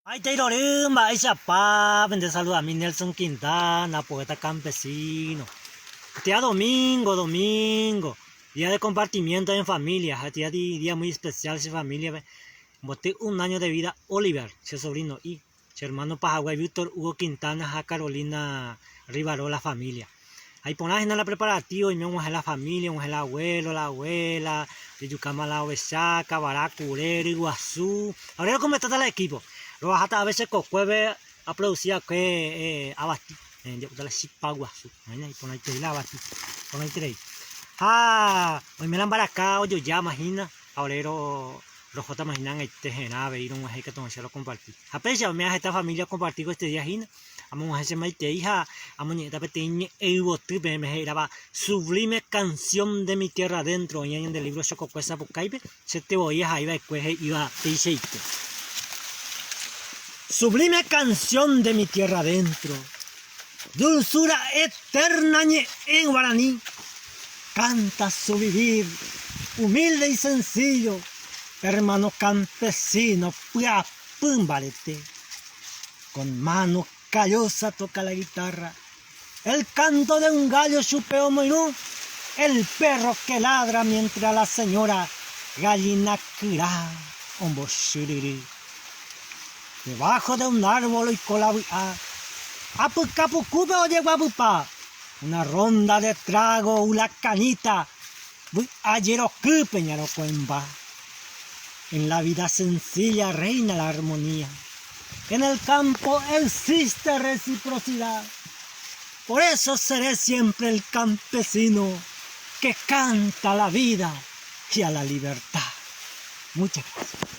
Ay, te irorimba, ay, chapá, te saluda a mí Nelson Quintana, poeta campesino. Día domingo, día de compartimiento en familia, día muy especial en familia. Boté un año de vida Oliver, su sobrino, y su hermano Pajaguay Víctor Hugo Quintana, a Carolina Rivaró, la familia. Ahí por en la preparativo y me vamos a la familia, vamos a el abuelo, la abuela, de Yucama, la Ovechaca, Baracurero, Iguazú. Ahora cómo está el equipo. Luego hasta a veces Cocueve a producir que abastí. Yo te la chipa Guazú. Ahí por ahí te la abastí. Por ahí te hoy me la embaracá, o yo ya imagina. Ahora rojo te imaginan este genave, ir un eje que todo se lo compartí. A pesar de esta familia compartido este día hina. Vamos a hacer más te hija, vamos a pequeña me graba sublime canción de mi tierra adentro, y en el libro Chococuesa Pucaibe, se te voy a iba iba te sublime canción de mi tierra adentro, dulzura eterna en guaraní, canta su vivir, humilde y sencillo, hermano campesino, pumbarete, con mano callosa toca la guitarra, el canto de un gallo chupeo moirú, el perro que ladra mientras la señora gallina crirá, ombo shiriri. Debajo de un árbol y colabuá, apucapucube oye guapupa, una ronda de trago, una canita, ayero que peñaro cuemba. En la vida sencilla reina la armonía. En el campo existe reciprocidad. Por eso seré siempre el campesino que canta a la vida y a la libertad. Muchas gracias.